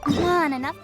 Come on, enough.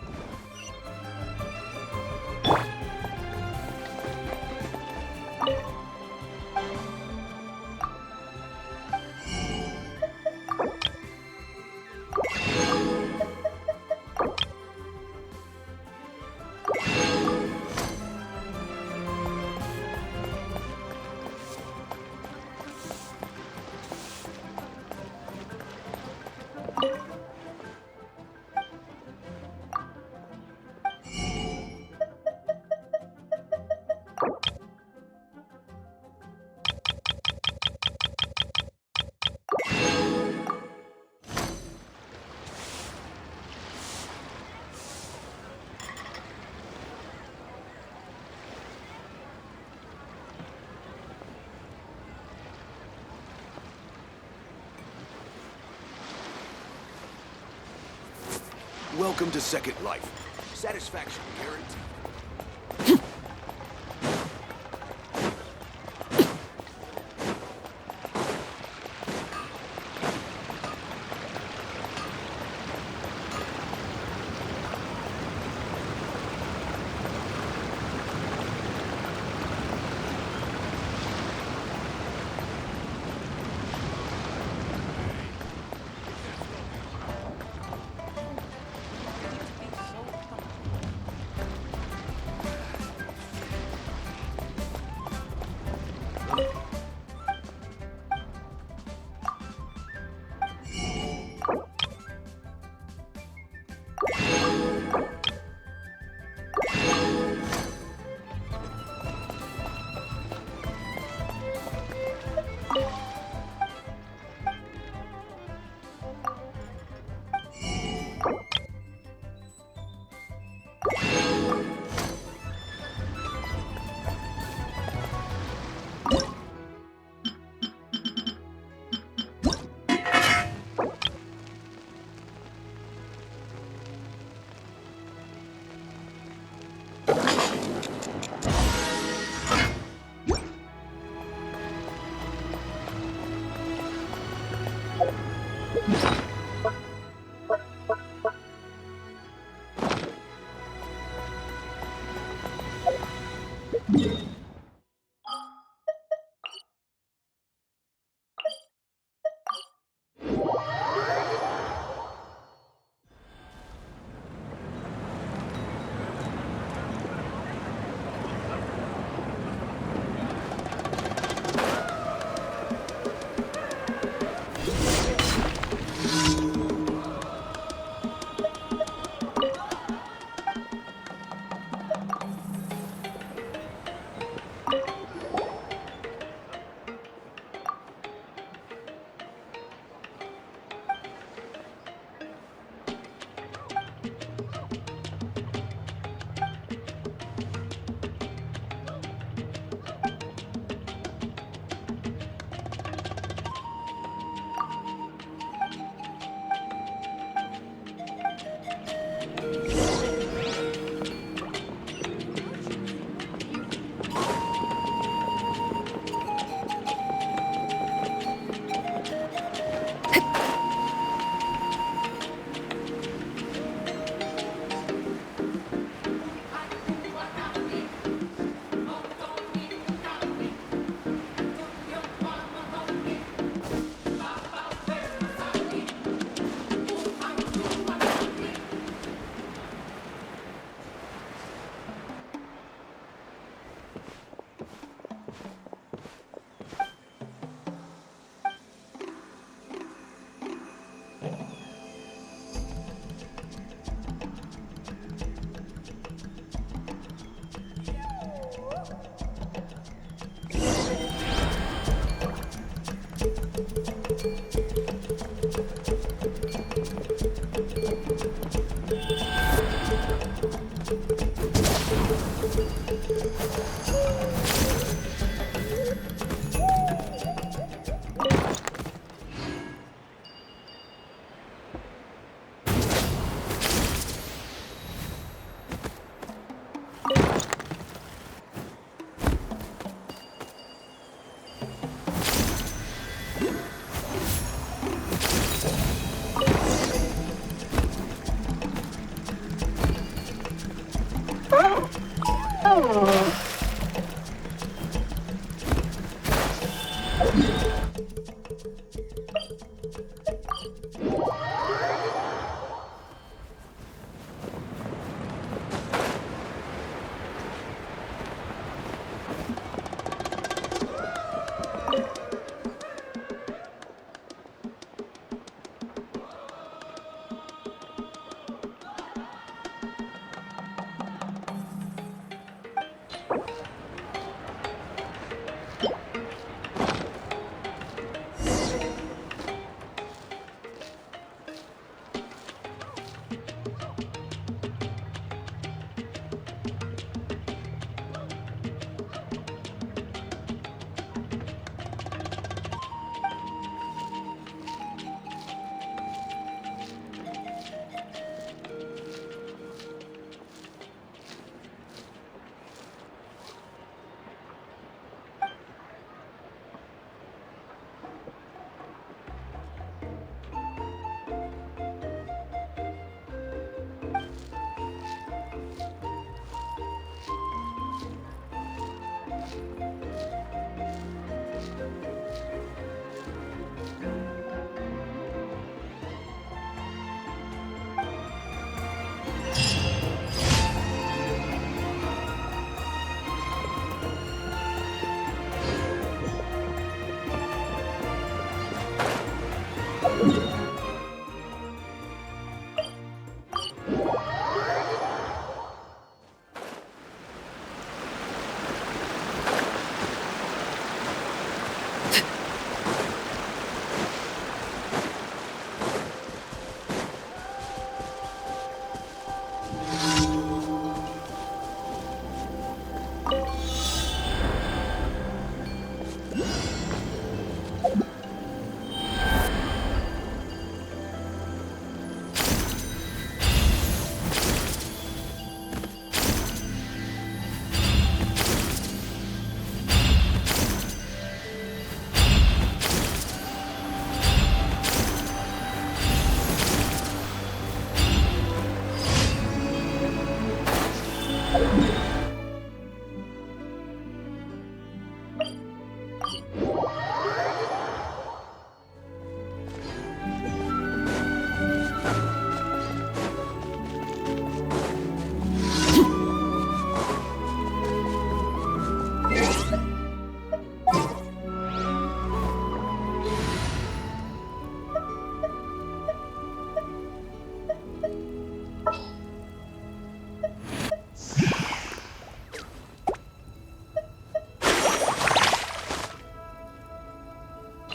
Welcome to Second Life. Satisfaction guaranteed.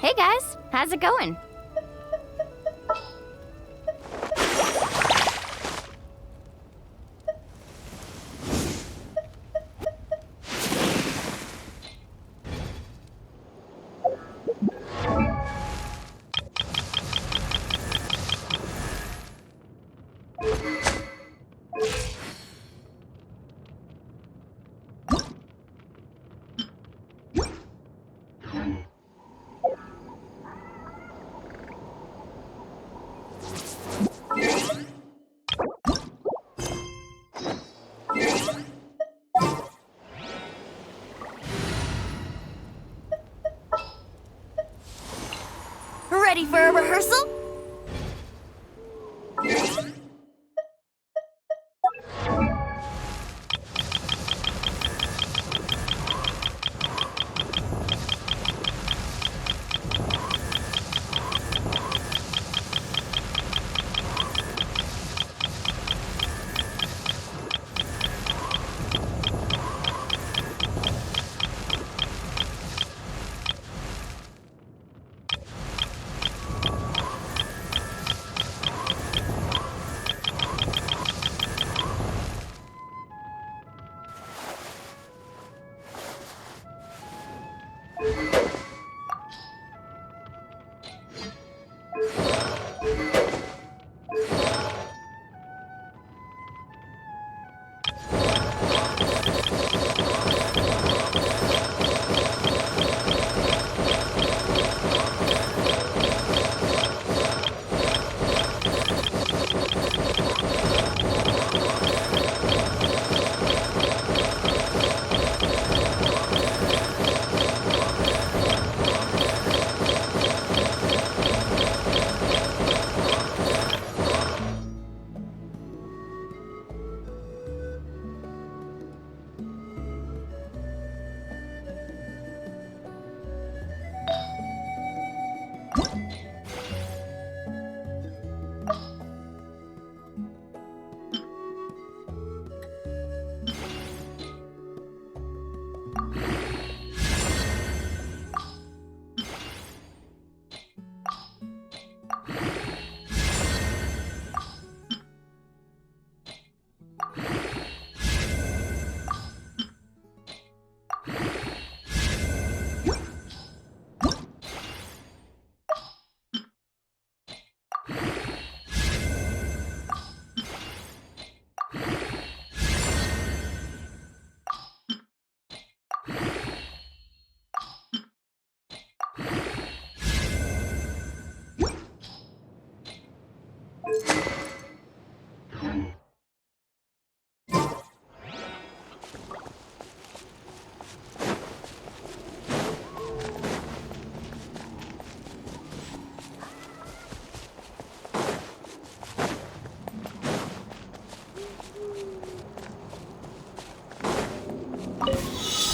Hey guys, how's it going? Ready for a rehearsal?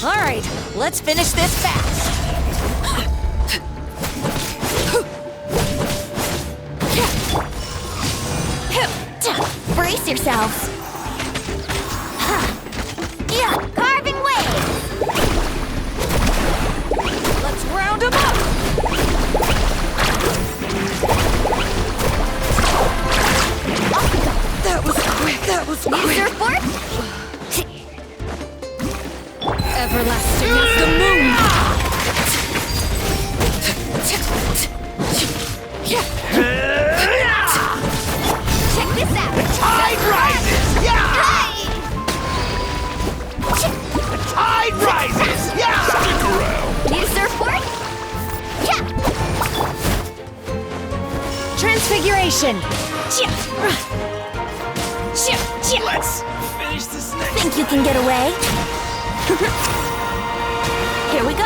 All right, let's finish this fast. Brace yourselves. Yeah, carving waves. Let's round them up. That was quick. That was New quick. surfboard? Everlasting as the moon. Check this out. Tide rises! Yeah! Tide rises! Yeah! Stick around! New surfboard? Yeah. Transfiguration. Let's finish this next. Think you can get away? Here we go.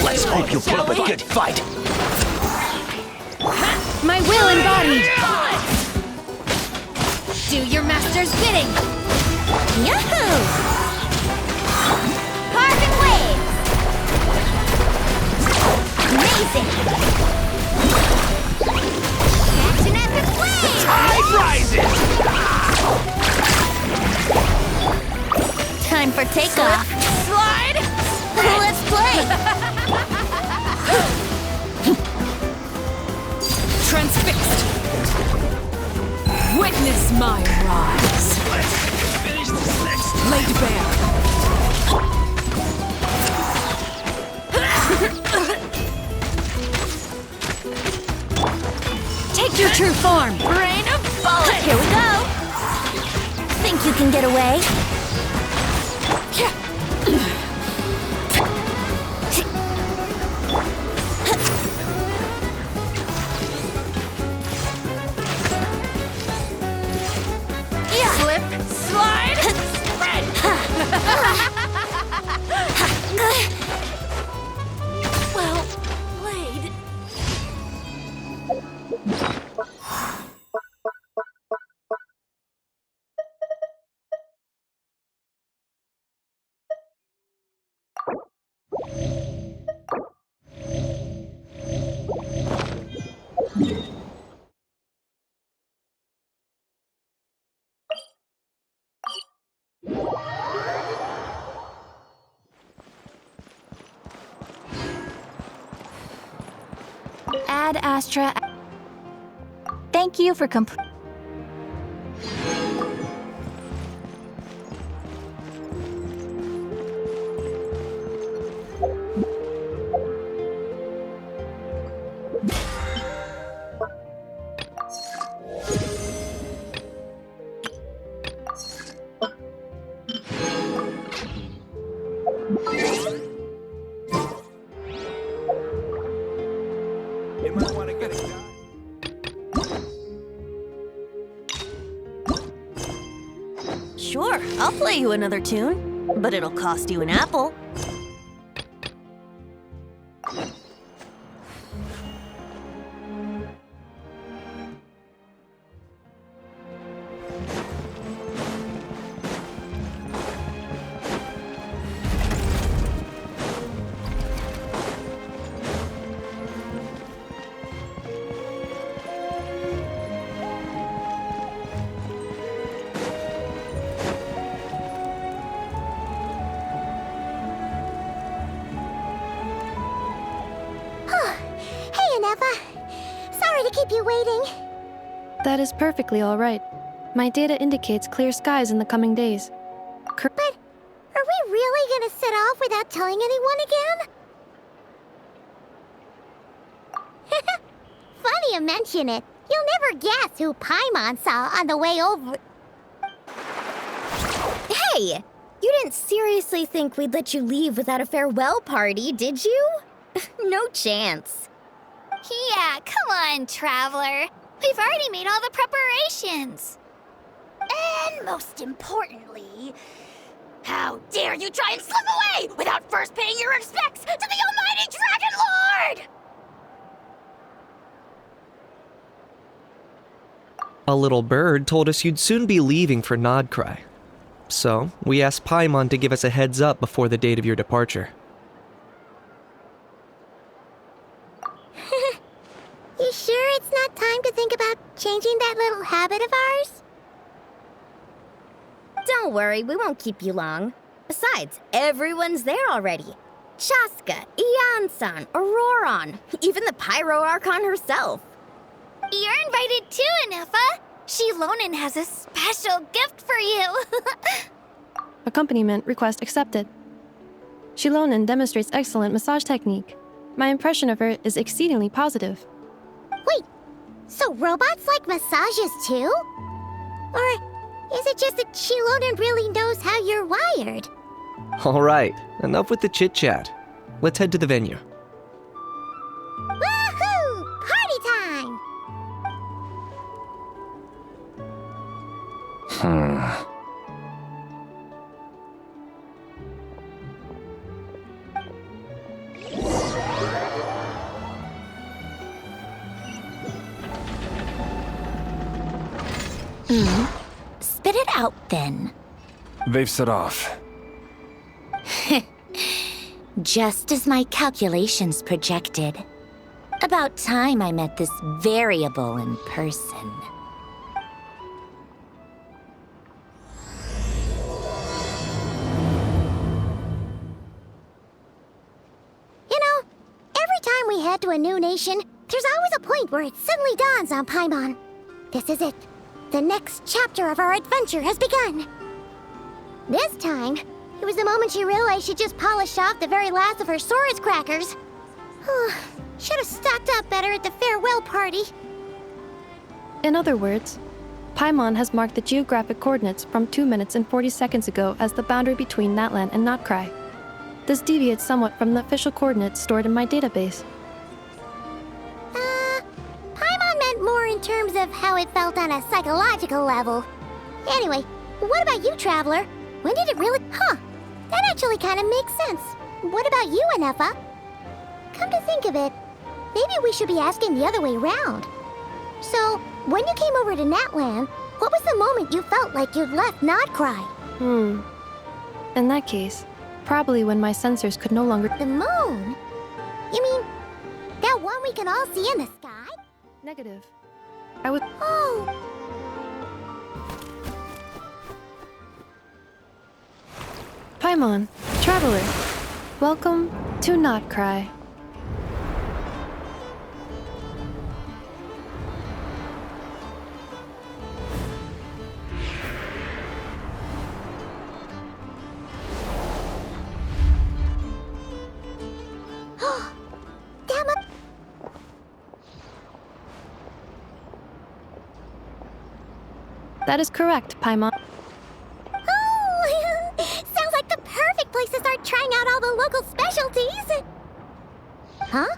Let's hope you put up a good fight. My will embodied. Do your master's bidding. Yahoo! Carving waves! Amazing! Catch an epic wave! Tide rises! Time for takeoff. Slide. Let's play! Transfixed. Witness my rise. Let's finish this next. Laid bare. Take your true form. Rain of bullets! Here we go! Think you can get away? Slip, slide, spread. Well played. Ad Astra. Thank you for You might want to get it done. Sure, I'll play you another tune, but it'll cost you an apple. Sorry to keep you waiting. That is perfectly all right. My data indicates clear skies in the coming days. But are we really gonna set off without telling anyone again? you mention it, you'll never guess who Paimon saw on the way over. Hey! You didn't seriously think we'd let you leave without a farewell party, did you? No chance. Yeah, come on, Traveler. We've already made all the preparations. And most importantly, how dare you try and slip away without first paying your respects to the almighty Dragon Lord! A little bird told us you'd soon be leaving for Nodcry. So, we asked Paimon to give us a heads up before the date of your departure. You sure it's not time to think about changing that little habit of ours? Don't worry, we won't keep you long. Besides, everyone's there already. Chaska, Ian-san, Auroron, even the Pyro Archon herself. You're invited too, Anefa. Shilonen has a special gift for you. Accompaniment request accepted. Shilonen demonstrates excellent massage technique. My impression of her is exceedingly positive. Wait, so robots like massages too? Or is it just that Shilonen really knows how you're wired? Alright, enough with the chit-chat. Let's head to the venue. Woohoo! Party time! Spit it out, then. They've set off. Just as my calculations projected. About time I met this variable in person. You know, every time we head to a new nation, there's always a point where it suddenly dawns on Paimon. This is it. The next chapter of our adventure has begun. This time, it was the moment she realized she just polished off the very last of her Saurus crackers. Should have stocked up better at the farewell party. In other words, Paimon has marked the geographic coordinates from 2 minutes and 40 seconds ago as the boundary between Natlan and Notcry. This deviates somewhat from the official coordinates stored in my database. Paimon meant more in terms of how it felt on a psychological level. Anyway, what about you, Traveler? When did it really... that actually kind of makes sense. What about you, Anefa? Come to think of it, maybe we should be asking the other way round. So, when you came over to Natlan, what was the moment you felt like you'd left Nodcry? In that case, probably when my sensors could no longer... The moon? You mean, that one we can all see in the sky? Negative. I was... Oh, Paimon, Traveler, welcome to Notcry. damn it. That is correct, Paimon. Oh, sounds like the perfect place to start trying out all the local specialties. Huh?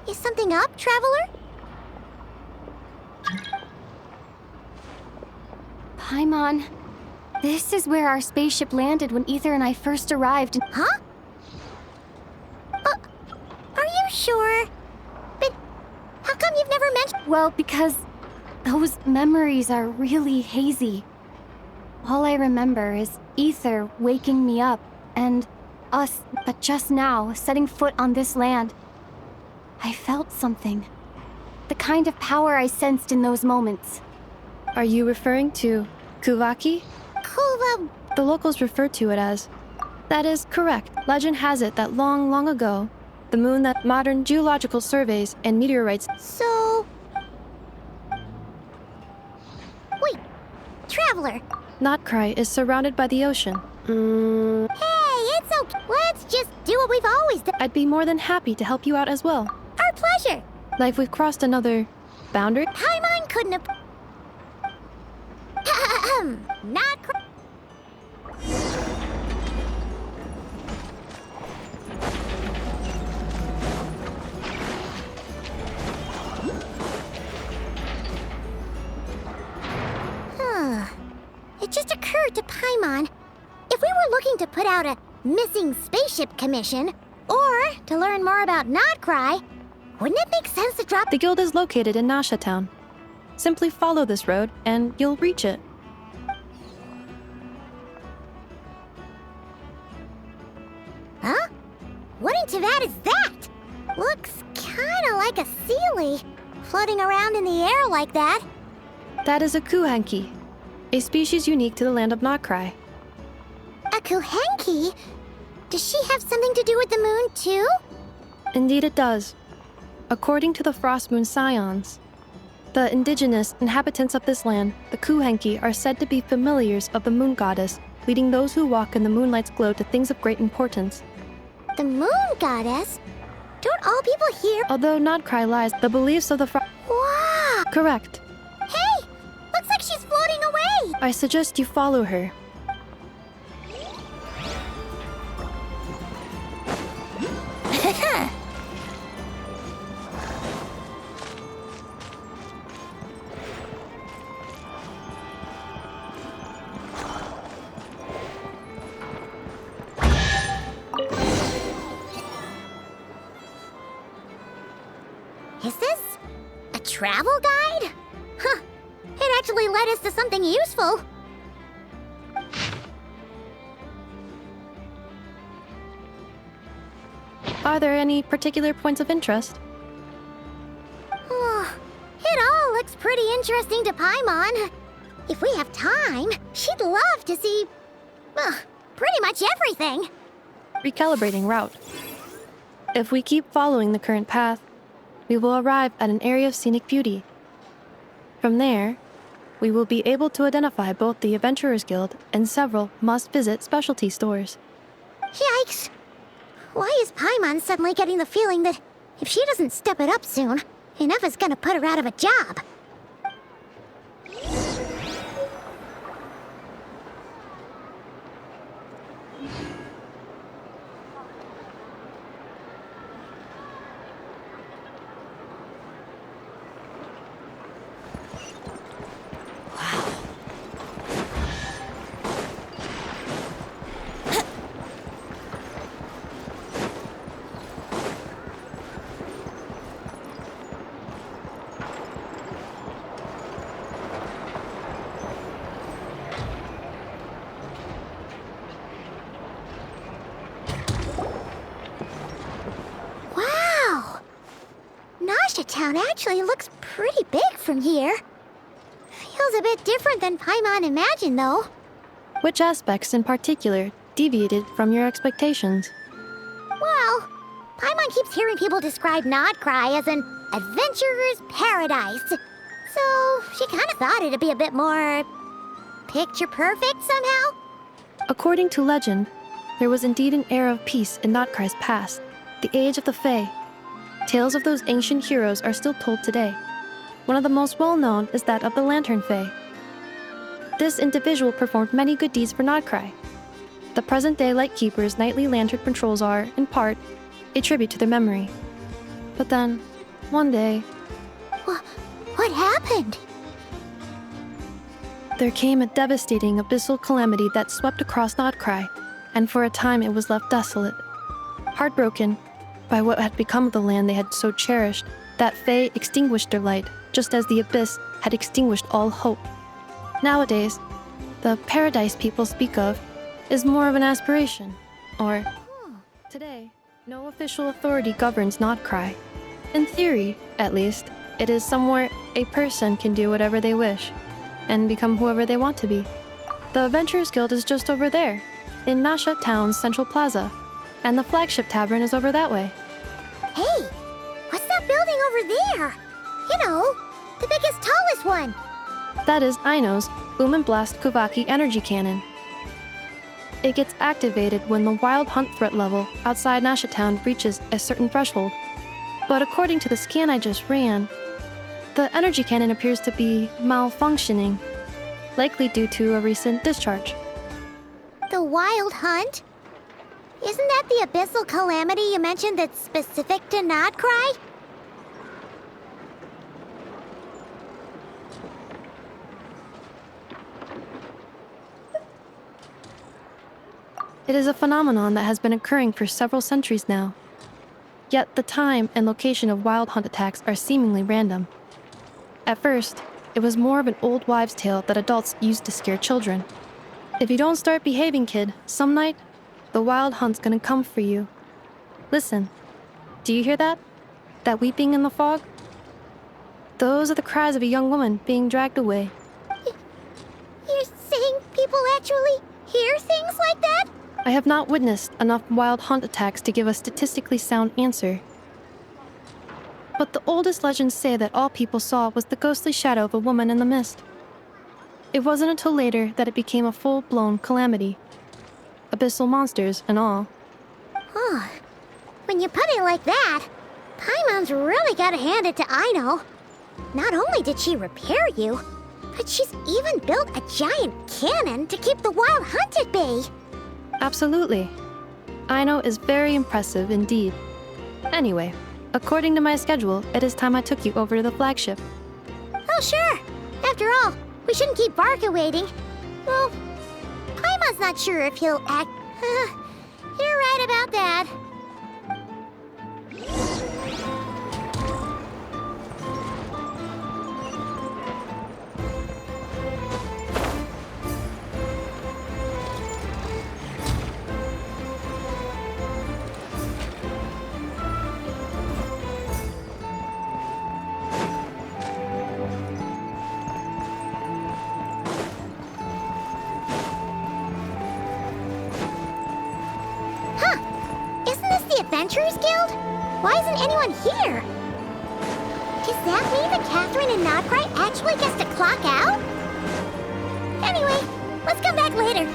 Is something up, Traveler? Paimon, this is where our spaceship landed when Ether and I first arrived. Huh? Are you sure? But how come you've never mentioned... Well, because those memories are really hazy. All I remember is Ether waking me up and us, but just now, setting foot on this land. I felt something. The kind of power I sensed in those moments. Are you referring to Kuvaki? Kuva... The locals refer to it as. That is correct. Legend has it that long, long ago, the moon that modern geological surveys and meteorites... So... Wait, Traveler. Notcry is surrounded by the ocean. Hey, it's okay. Let's just do what we've always done. I'd be more than happy to help you out as well. Our pleasure. Like we've crossed another boundary? Paimon couldn't have... Not cr- It just occurred to Paimon, if we were looking to put out a missing spaceship commission, or to learn more about Nodcry, wouldn't it make sense to drop... The guild is located in Nasha Town. Simply follow this road and you'll reach it. Huh? What in Teyvat is that? Looks kinda like a Sealy, floating around in the air like that. That is a Kuhanki, a species unique to the land of Nodcry. A Kuhenki? Does she have something to do with the moon, too? Indeed it does. According to the Frost Moon Scions, the indigenous inhabitants of this land, the Kuhenki, are said to be familiars of the moon goddess, leading those who walk in the moonlight's glow to things of great importance. The moon goddess? Don't all people here... Although Nodcry lies, the beliefs of the Wow! Correct. Hey! Looks like she's floating away! I suggest you follow her. Is this a travel guide? Huh. It actually led us to something useful. Are there any particular points of interest? It all looks pretty interesting to Paimon. If we have time, she'd love to see... pretty much everything. Recalibrating route. If we keep following the current path, we will arrive at an area of scenic beauty. From there, we will be able to identify both the Adventurers Guild and several must-visit specialty stores. Yikes! Why is Paimon suddenly getting the feeling that if she doesn't step it up soon, enough is gonna put her out of a job? Town actually looks pretty big from here. Feels a bit different than Paimon imagined, though. Which aspects in particular deviated from your expectations? Well, Paimon keeps hearing people describe Nodcry as an adventurer's paradise. So she kind of thought it'd be a bit more... picture perfect somehow? According to legend, there was indeed an era of peace in Nodcry's past, the Age of the Fae. Tales of those ancient heroes are still told today. One of the most well-known is that of the Lantern Fae. This individual performed many good deeds for Nodcry. The present-day Lightkeeper's nightly lantern patrols are, in part, a tribute to their memory. But then, one day... What happened? There came a devastating abyssal calamity that swept across Nodcry, and for a time it was left desolate. Heartbroken by what had become of the land they had so cherished, that Fae extinguished their light, just as the abyss had extinguished all hope. Nowadays, the paradise people speak of is more of an aspiration, or... Today, no official authority governs Nodcry. In theory, at least, it is somewhere a person can do whatever they wish, and become whoever they want to be. The Adventurers Guild is just over there, in Nasha Town's Central Plaza, and the flagship tavern is over that way. Hey, what's that building over there? You know, the biggest, tallest one. That is Aino's Boom and Blast Kuvaki energy cannon. It gets activated when the wild hunt threat level outside Nasha Town reaches a certain threshold. But according to the scan I just ran, the energy cannon appears to be malfunctioning, likely due to a recent discharge. The Wild Hunt? Isn't that the abyssal calamity you mentioned that's specific to Nodcry? It is a phenomenon that has been occurring for several centuries now. Yet the time and location of Wild Hunt attacks are seemingly random. At first, it was more of an old wives' tale that adults used to scare children. If you don't start behaving, kid, some night, the Wild Hunt's gonna come for you. Listen, do you hear that? That weeping in the fog? Those are the cries of a young woman being dragged away. You're saying people actually hear things like that? I have not witnessed enough Wild Hunt attacks to give a statistically sound answer. But the oldest legends say that all people saw was the ghostly shadow of a woman in the mist. It wasn't until later that it became a full-blown calamity. Abyssal monsters and all. Oh, when you put it like that, Paimon's really gotta hand it to Aino. Not only did she repair you, but she's even built a giant cannon to keep the Wild Hunt at bay. Absolutely. Aino is very impressive indeed. Anyway, according to my schedule, it is time I took you over to the flagship. Oh, sure. After all, we shouldn't keep Varka waiting. Well, Paimon's not sure if he'll act... You're right about that. Adventurers Guild? Why isn't anyone here? Does that mean that Catherine and Nodcry actually gets to clock out? Anyway, let's come back later.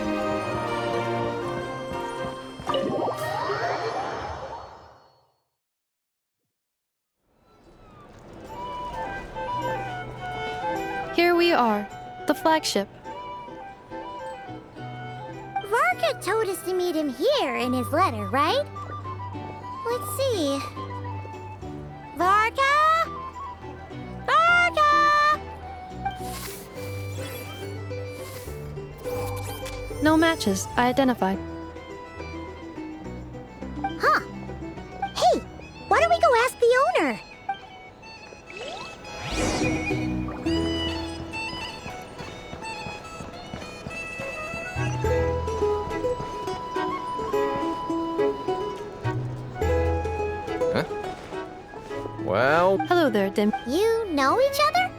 Here we are, the flagship. Varka told us to meet him here in his letter, right? Let's see. Varka? Varka! No matches, I identified. Huh. Hey, why don't we go ask the owner? Well... Hello there, Dim. You know each other?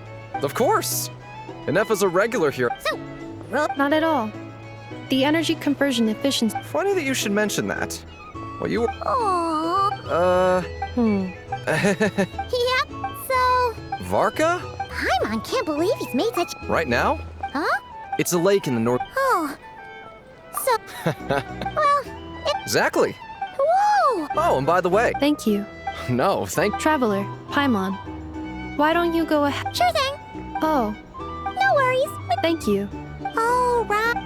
Of course! Ineffa's a regular here. So, Not at all. The energy conversion efficiency. Funny that you should mention that. Well, you were... aww. Yep, so... Varka? Paimon can't believe he's made such... Right now? Huh? It's a lake in the north... Oh. So... well, Exactly! whoa! Oh, and by the way... Thank you. No, thank... Traveler, Paimon. Why don't you go ahead? Sure thing. Oh, No worries. thank you. All right.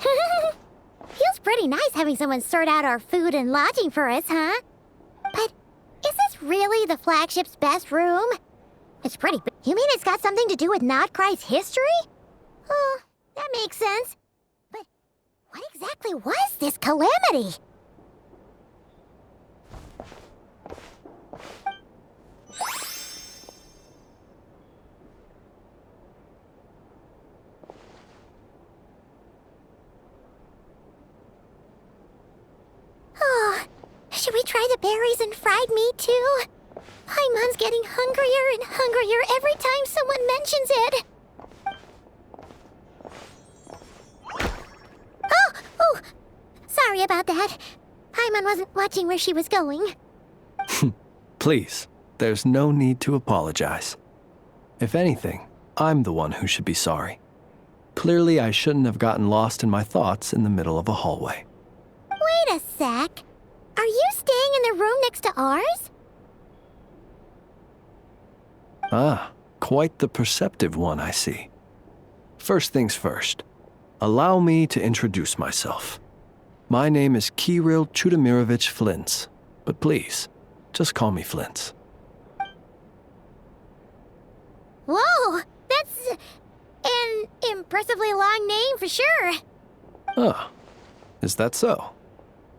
Feels pretty nice having someone sort out our food and lodging for us, huh? But is this really the flagship's best room? It's pretty big. You mean it's got something to do with Nodcry's history? Oh, that makes sense. But what exactly was this calamity? Oh, should we try the berries and fried meat too? Paimon's getting hungrier and hungrier every time someone mentions it. Oh, sorry, sorry about that. Paimon wasn't watching where she was going. Please, there's no need to apologize. If anything, I'm the one who should be sorry. Clearly, I shouldn't have gotten lost in my thoughts in the middle of a hallway. Wait a sec. Are you staying in the room next to ours? Ah, quite the perceptive one, I see. First things first, allow me to introduce myself. My name is Kirill Chudamirovich Flintz, but please, just call me Flintz. Whoa, that's an impressively long name for sure. Ah, is that so?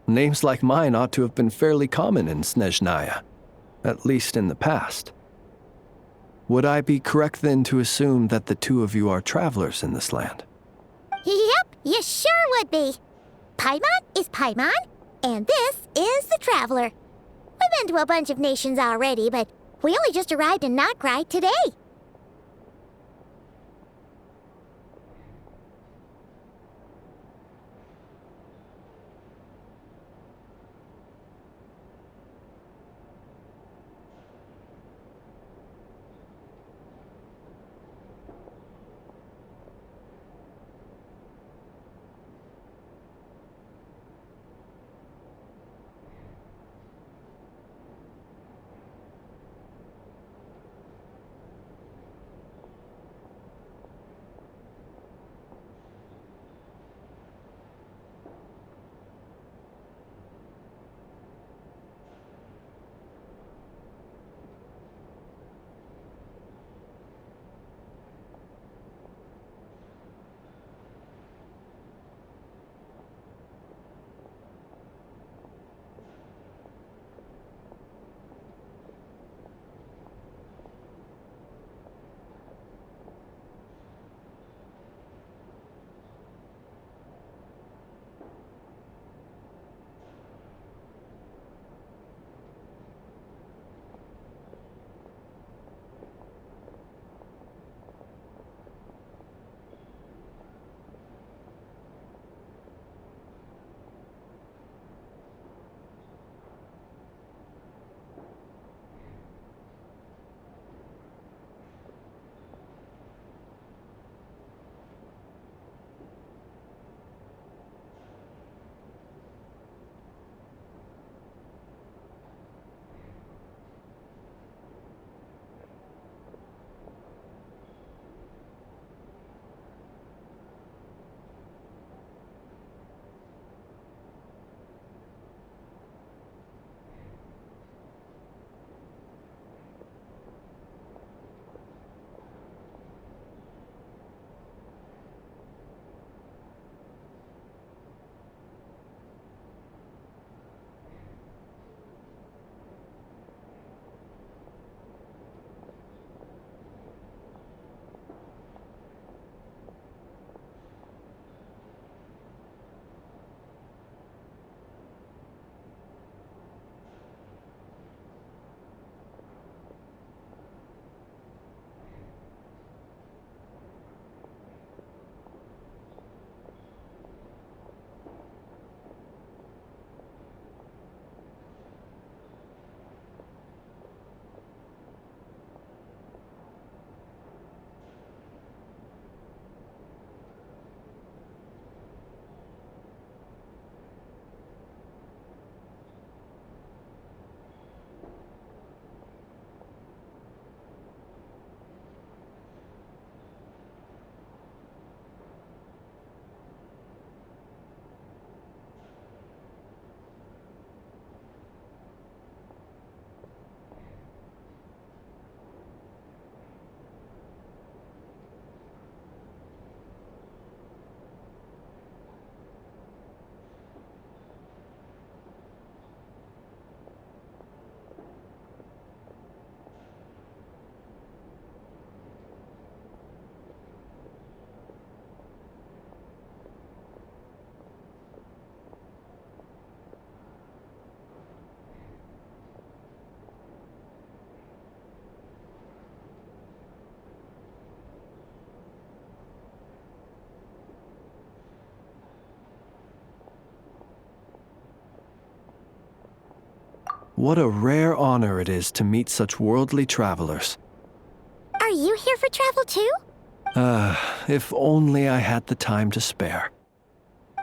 Names like mine ought to have been fairly common in Snezhnaya, at least in the past. Would I be correct then to assume that the two of you are travelers in this land? Yep, you sure would be. Paimon is Paimon, and this is the Traveler. We've been to a bunch of nations already, but we only just arrived in Notcry today. What a rare honor it is to meet such worldly travelers. Are you here for travel too? If only I had the time to spare.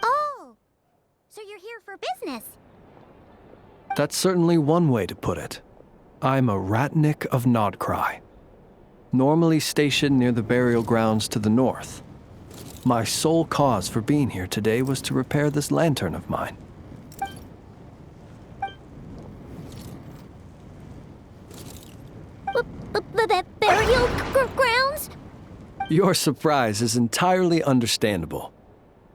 Oh, so you're here for business? That's certainly one way to put it. I'm a Ratnik of Nodcry, normally stationed near the burial grounds to the north. My sole cause for being here today was to repair this lantern of mine. Burial grounds? Your surprise is entirely understandable.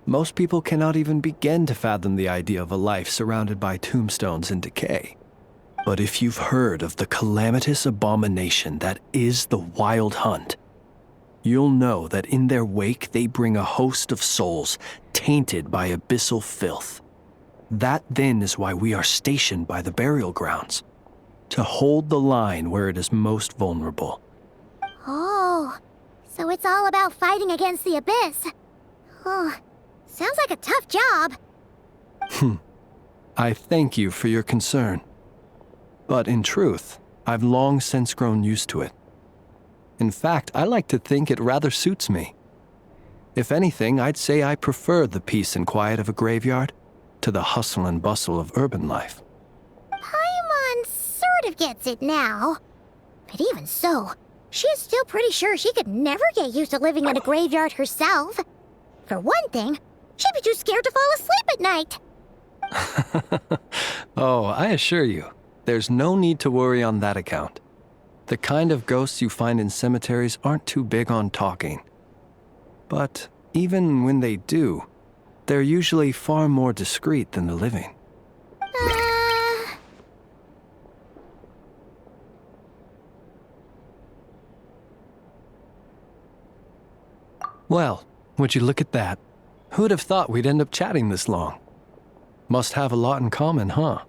Most people cannot even begin to fathom the idea of a life surrounded by tombstones and decay. But if you've heard of the calamitous abomination that is the Wild Hunt, you'll know that in their wake they bring a host of souls tainted by abyssal filth. That then is why we are stationed by the burial grounds, to hold the line where it is most vulnerable. Oh, so it's all about fighting against the abyss. Oh, sounds like a tough job. I thank you for your concern. But in truth, I've long since grown used to it. In fact, I like to think it rather suits me. If anything, I'd say I prefer the peace and quiet of a graveyard to the hustle and bustle of urban life. Paimon sort of gets it now. But even so, she's still pretty sure she could never get used to living in a graveyard herself. For one thing, she'd be too scared to fall asleep at night. Oh, I assure you, there's no need to worry on that account. The kind of ghosts you find in cemeteries aren't too big on talking. But even when they do, they're usually far more discreet than the living. Well, would you look at that? Who'd have thought we'd end up chatting this long? Must have a lot in common, huh?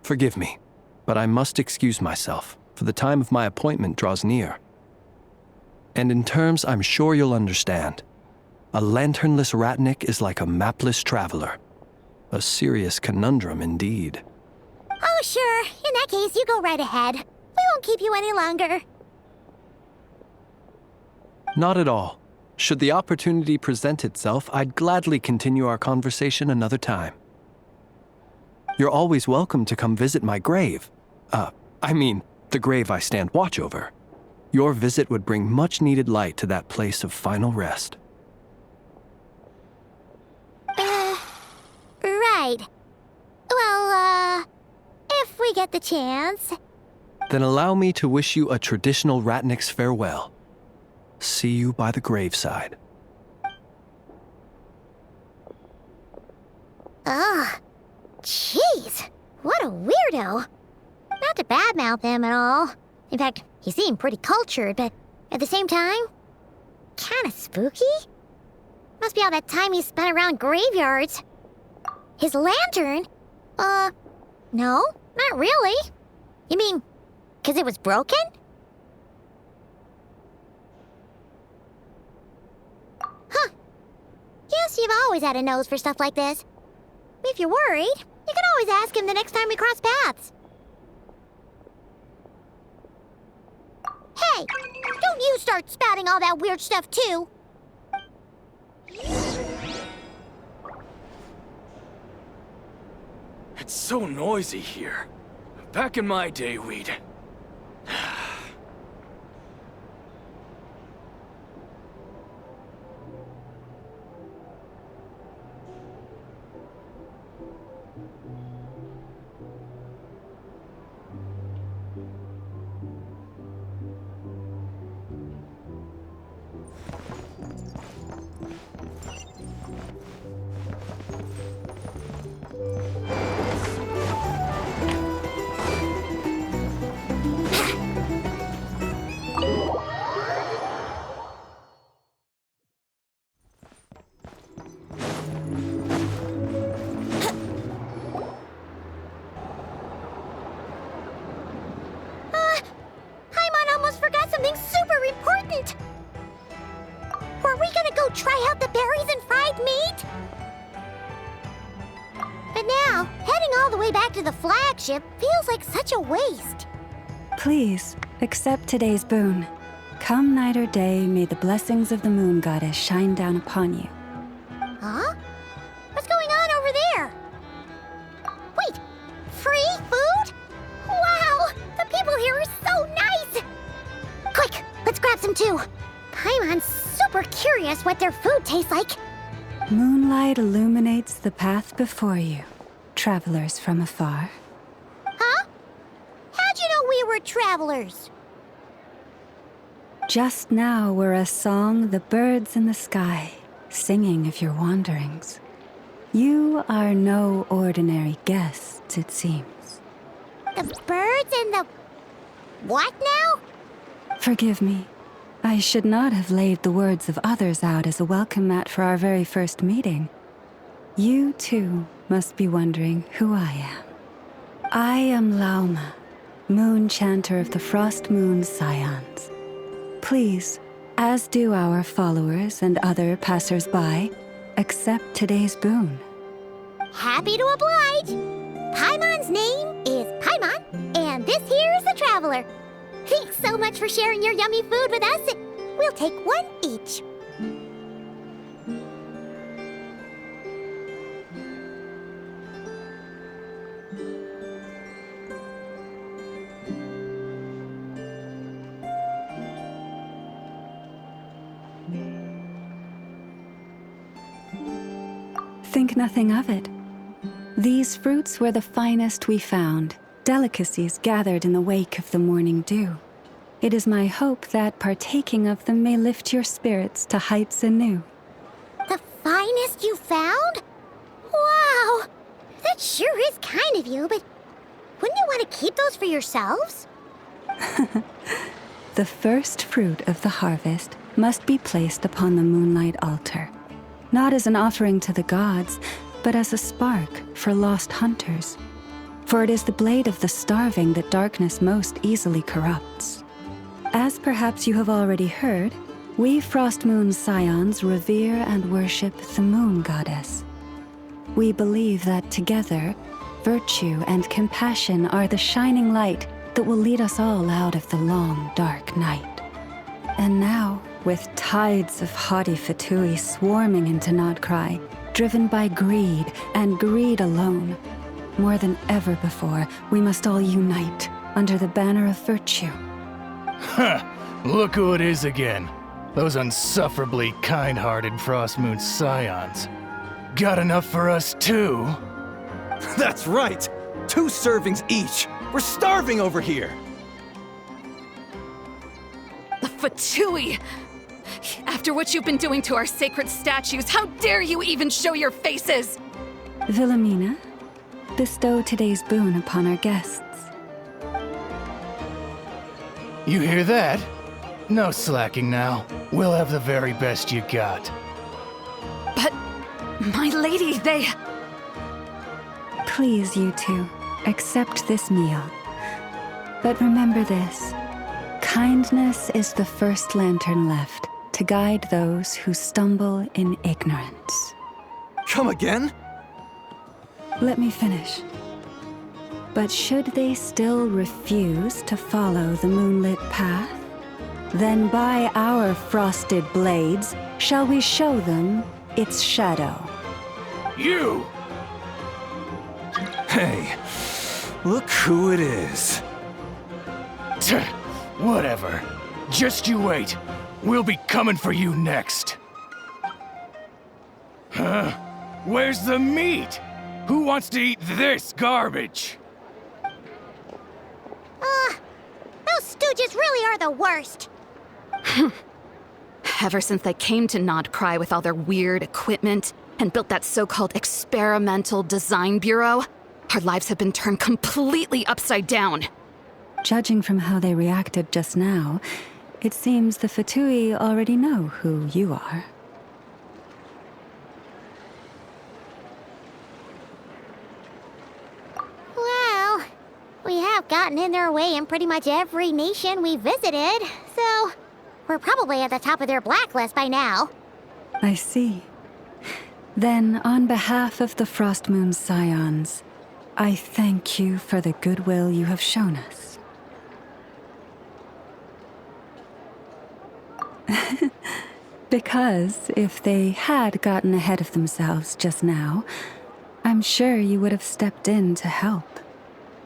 Forgive me, but I must excuse myself, for the time of my appointment draws near. And in terms I'm sure you'll understand, a lanternless Ratnik is like a mapless traveler. A serious conundrum indeed. Oh, sure. In that case, you go right ahead. We won't keep you any longer. Not at all. Should the opportunity present itself, I'd gladly continue our conversation another time. You're always welcome to come visit my grave. The grave I stand watch over. Your visit would bring much-needed light to that place of final rest. Right. Well, if we get the chance. Then allow me to wish you a traditional Ratnik's farewell. See you by the graveside. Ugh. Jeez. What a weirdo. Not to badmouth him at all. In fact, he seemed pretty cultured, but at the same time, kinda spooky? Must be all that time he spent around graveyards. His lantern? No, not really. You mean, 'cause it was broken? Huh. Guess you've always had a nose for stuff like this. If you're worried, you can always ask him the next time we cross paths. Hey, don't you start spouting all that weird stuff too. It's so noisy here. Back in my day, we'd... way back to the flagship feels like such a waste. Please, accept today's boon. Come night or day, may the blessings of the moon goddess shine down upon you. Huh? What's going on over there? Wait, free food? Wow, the people here are so nice! Quick, let's grab some too. Paimon's super curious what their food tastes like. Moonlight illuminates the path before you, travelers from afar. Huh? How'd you know we were travelers? Just now were a song the birds in the sky, singing of your wanderings. You are no ordinary guests, it seems. The birds and the... what now? Forgive me. I should not have laid the words of others out as a welcome mat for our very first meeting. You, too, must be wondering who I am. I am Lauma, moon chanter of the Frost Moon Scions. Please, as do our followers and other passers-by, accept today's boon. Happy to oblige. Paimon's name is Paimon, and this here is the traveler. Thanks so much for sharing your yummy food with us. We'll take one each. Think nothing of it. These fruits were the finest we found, delicacies gathered in the wake of the morning dew. It is my hope that partaking of them may lift your spirits to heights anew. The finest you found? Wow! That sure is kind of you, but wouldn't you want to keep those for yourselves? The first fruit of the harvest must be placed upon the moonlight altar, not as an offering to the gods, but as a spark for lost hunters. For it is the blade of the starving that darkness most easily corrupts. As perhaps you have already heard, we Frost Moon Scions revere and worship the moon goddess. We believe that together, virtue and compassion are the shining light that will lead us all out of the long, dark night. And now, with tides of haughty Fatui swarming into Nodcry, driven by greed and greed alone, more than ever before, we must all unite under the banner of virtue. Huh! Look who it is again. Those unsufferably kind-hearted Frost Moon Scions. Got enough for us too? That's right! 2 servings each! We're starving over here! The Fatui! After what you've been doing to our sacred statues, how dare you even show your faces? Wilhelmina, bestow today's boon upon our guests. You hear that? No slacking now. We'll have the very best you got. But, my lady, they... Please, you two, accept this meal. But remember this. Kindness is the first lantern left to guide those who stumble in ignorance. Come again? Let me finish. But should they still refuse to follow the moonlit path, then by our frosted blades shall we show them its shadow. You! Hey, look who it is. Tch, whatever. Just you wait. We'll be coming for you next. Huh? Where's the meat? Who wants to eat this garbage? Those stooges really are the worst. Ever since they came to Nodcry with all their weird equipment and built that so-called experimental design bureau, our lives have been turned completely upside down. Judging from how they reacted just now, it seems the Fatui already know who you are. Well, we have gotten in their way in pretty much every nation we visited, so we're probably at the top of their blacklist by now. I see. Then, on behalf of the Frost Moon Scions, I thank you for the goodwill you have shown us. Because if they had gotten ahead of themselves just now, I'm sure you would have stepped in to help.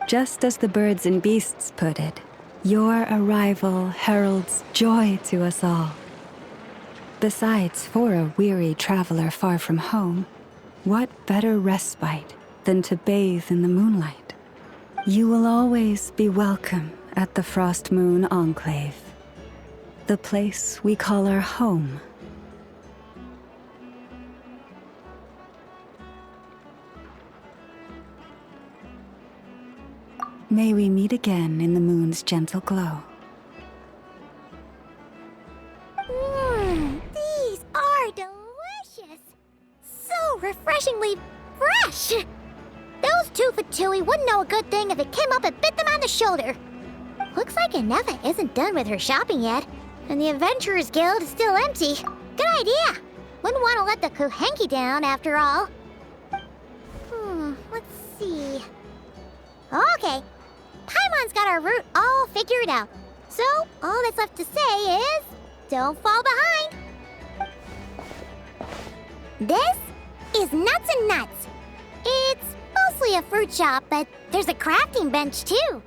Just as the birds and beasts put it, your arrival heralds joy to us all. Besides, for a weary traveler far from home, what better respite than to bathe in the moonlight? You will always be welcome at the Frost Moon Enclave, the place we call our home. May we meet again in the moon's gentle glow. These are delicious! So refreshingly fresh! Those two Fatui wouldn't know a good thing if it came up and bit them on the shoulder. Looks like Inefa isn't done with her shopping yet, and the Adventurers Guild is still empty. Good idea! Wouldn't want to let the Kuhenki down, after all. Let's see... Okay, Paimon's got our route all figured out. So, all that's left to say is... don't fall behind! This is Nuts and Nuts. It's mostly a fruit shop, but there's a crafting bench, too.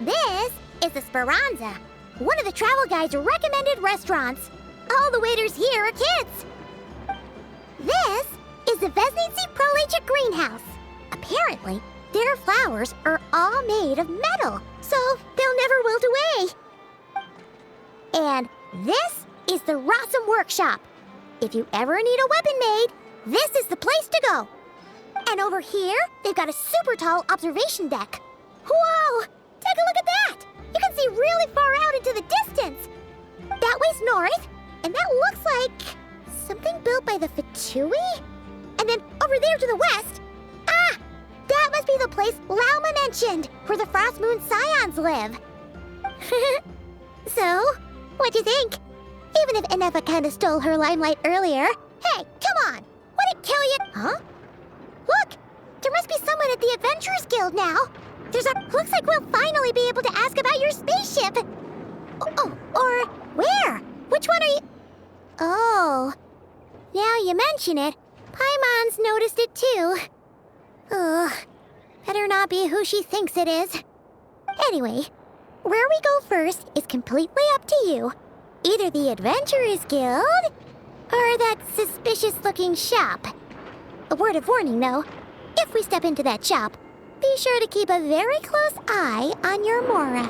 This is the Speranza, one of the travel guide's recommended restaurants. All the waiters here are kids. This is the Vesnici Prolegic Greenhouse. Apparently, their flowers are all made of metal, so they'll never wilt away. And this is the Rossum Workshop. If you ever need a weapon made, this is the place to go. And over here, they've got a super tall observation deck. Whoa! Take a look at that! You can see really far out into the distance. That way's north, and that looks like something built by the Fatui? And then over there to the west, that must be the place Lauma mentioned, where the Frost Moon Scions live. So, what'd you think? Even if Inefa kinda stole her limelight earlier, hey, come on! Would it kill you? Huh? Look! There must be someone at the Adventurers Guild now! Looks like we'll finally be able to ask about your spaceship! Oh, or where? Which one are you... Oh, now you mention it, Paimon's noticed it too. Ugh, better not be who she thinks it is. Anyway, where we go first is completely up to you. Either the Adventurers Guild, or that suspicious-looking shop. A word of warning, though. If we step into that shop, be sure to keep a very close eye on your Mora.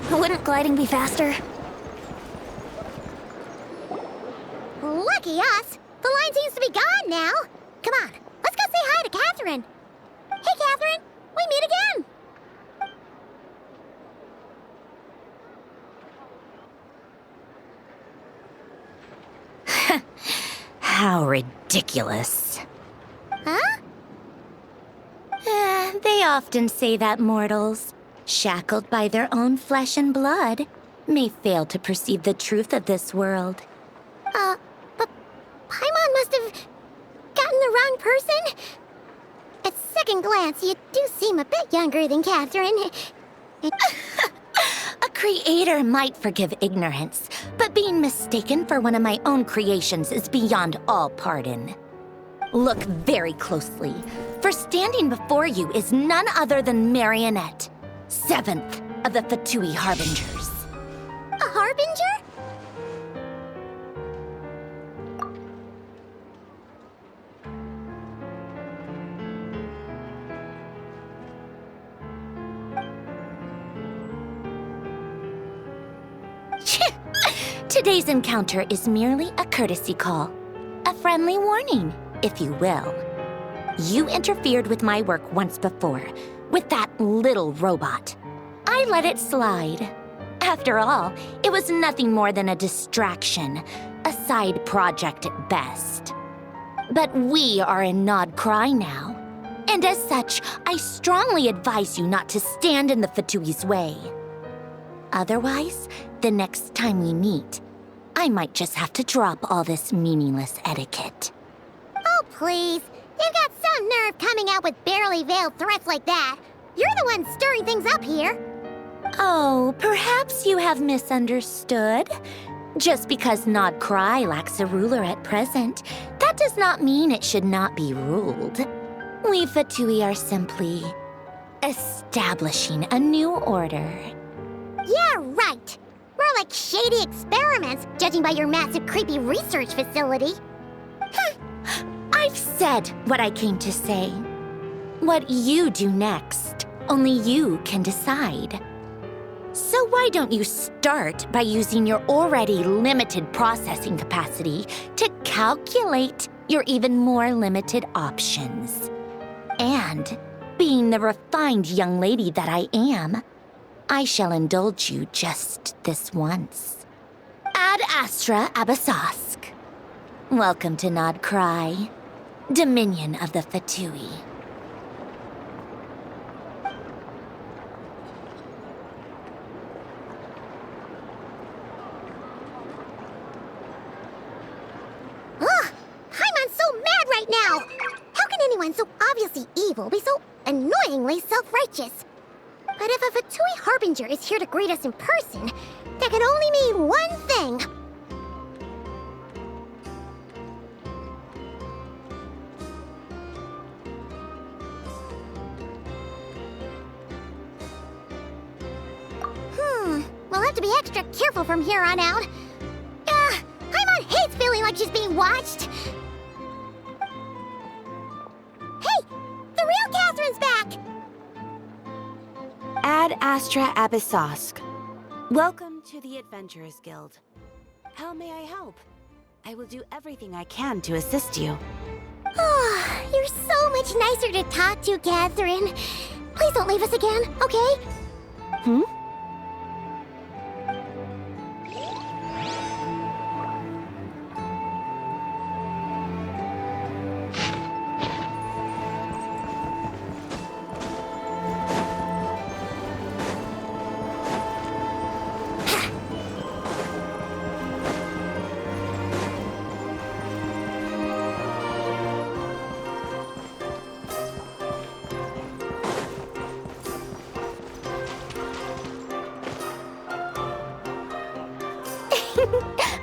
Wouldn't gliding be faster? Lucky us! The line seems to be gone now! Come on, let's go say hi to Catherine! Hey, Catherine! We meet again! How ridiculous. Huh? They often say that mortals, shackled by their own flesh and blood, may fail to perceive the truth of this world. But Paimon must have gotten the wrong person. At second glance, you do seem a bit younger than Catherine. A creator might forgive ignorance, but being mistaken for one of my own creations is beyond all pardon. Look very closely, for standing before you is none other than Marionette, 7th of the Fatui Harbingers. A Harbinger? Today's encounter is merely a courtesy call. A friendly warning, if you will. You interfered with my work once before, with that little robot. I let it slide. After all, it was nothing more than a distraction, a side project at best. But we are in Nod Cry now, and as such, I strongly advise you not to stand in the Fatui's way. Otherwise, the next time we meet, I might just have to drop all this meaningless etiquette. Oh, please. You've got some nerve coming out with barely veiled threats like that. You're the one stirring things up here. Oh, perhaps you have misunderstood. Just because Nod Cry lacks a ruler at present, that does not mean it should not be ruled. We Fatui are simply establishing a new order. Yeah, right. We're like shady experiments, judging by your massive, creepy research facility. I've said what I came to say. What you do next, only you can decide. So why don't you start by using your already limited processing capacity to calculate your even more limited options? And, being the refined young lady that I am, I shall indulge you just this once. Ad Astra Abasask. Welcome to Nod Cry, Dominion of the Fatui. Ugh! Paimon's so mad right now! How can anyone so obviously evil be so annoyingly self-righteous? But if a Fatui Harbinger is here to greet us in person, that can only mean one thing. We'll have to be extra careful from here on out. Paimon hates feeling like she's being watched. Hey! The real Catherine's back! Ad Astra Abyssosque. Welcome to the Adventurers Guild. How may I help? I will do everything I can to assist you. Oh, you're so much nicer to talk to, Catherine. Please don't leave us again, okay? Hmm?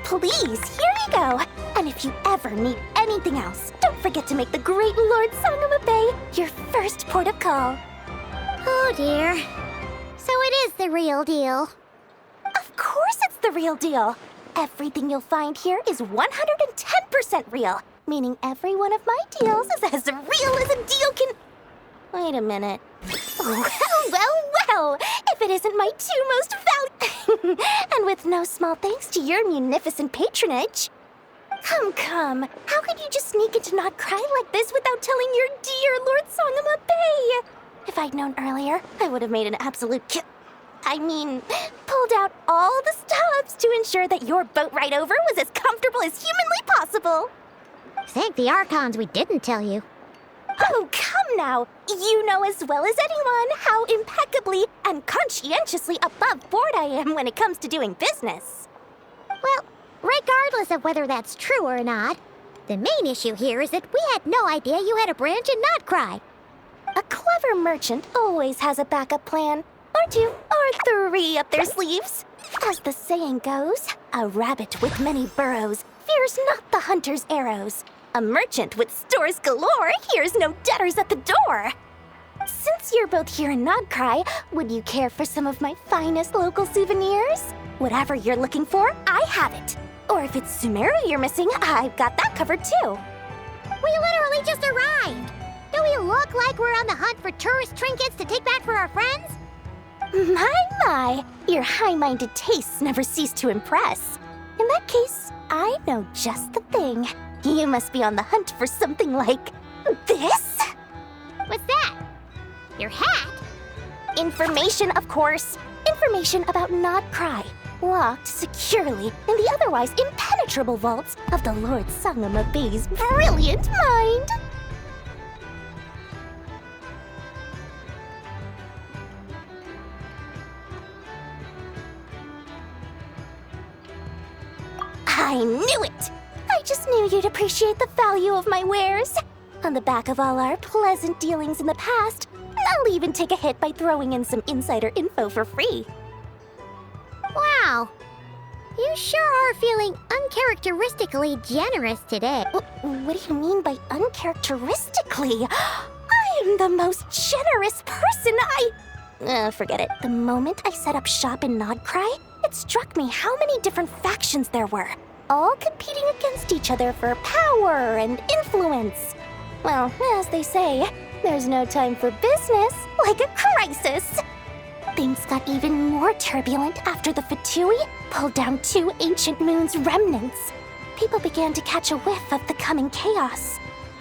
Please, here you go. And if you ever need anything else, don't forget to make the great Lord Sangama Bay your first port of call. Oh dear. So it is the real deal. Of course it's the real deal. Everything you'll find here is 110% real, meaning every one of my deals is as real as a deal can... Wait a minute. Well, if it isn't my two most valuable... And with no small thanks to your munificent patronage. Come. How could you just sneak into Nod Cry like this without telling your dear Lord Sangama Bay? If I'd known earlier, I would have made an absolute pulled out all the stops to ensure that your boat ride over was as comfortable as humanly possible. Thank the Archons we didn't tell you. Oh, come now. You know as well as anyone how impeccably and conscientiously above board I am when it comes to doing business. Well, regardless of whether that's true or not, the main issue here is that we had no idea you had a branch in Nod Cry. A clever merchant always has a backup plan, or two, or three up their sleeves. As the saying goes, a rabbit with many burrows fears not the hunter's arrows. A merchant with stores galore hears no debtors at the door. Since you're both here in Nod Cry, would you care for some of my finest local souvenirs? Whatever you're looking for, I have it. Or if it's Sumeru you're missing, I've got that covered too. We literally just arrived. Do we look like we're on the hunt for tourist trinkets to take back for our friends? My, your high-minded tastes never cease to impress. In that case, I know just the thing. You must be on the hunt for something like this? What's that? Your hat? Information, of course. information about Nodcry, locked securely in the otherwise impenetrable vaults of the Lord Sangama Bey's brilliant mind. I knew it! I just knew you'd appreciate the value of my wares. On the back of all our pleasant dealings in the past, I'll even take a hit by throwing in some insider info for free. Wow. You sure are feeling uncharacteristically generous today. What do you mean by uncharacteristically? I am the most generous person. Forget it. The moment I set up shop in Nodcry, it struck me how many different factions there were, all competing against each other for power and influence. Well, as they say, there's no time for business like a crisis. Things got even more turbulent after the Fatui pulled down 2 ancient moon's remnants. People began to catch a whiff of the coming chaos.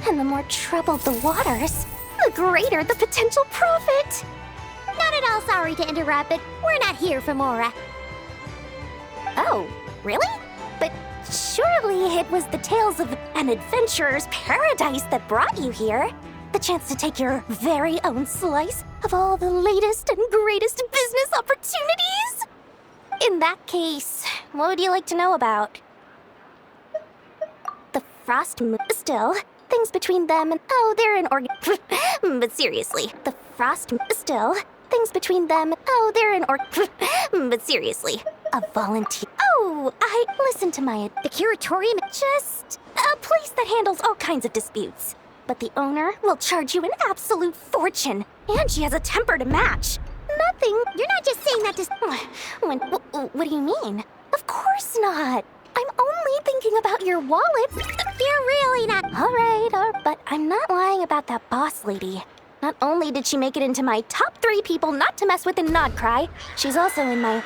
And the more troubled the waters, the greater the potential profit. Not at all sorry to interrupt, but we're not here for Mora. Oh, really? But surely it was the tales of an adventurer's paradise that brought you here. The chance to take your very own slice of all the latest and greatest business opportunities? In that case, what would you like to know about? The Frost Moon still. Things between them and they're an but seriously, the Frost still. Things between them. They're an but seriously, a volunteer. I listened to the curatorium. Just a place that handles all kinds of disputes. But the owner will charge you an absolute fortune, and she has a temper to match. Nothing. You're not just saying that to. What do you mean? Of course not. I'm only thinking about your wallet. You're really not. All right, but I'm not lying about that boss lady. Not only did she make it into my top 3 people not to mess with in Nodcry, she's also in my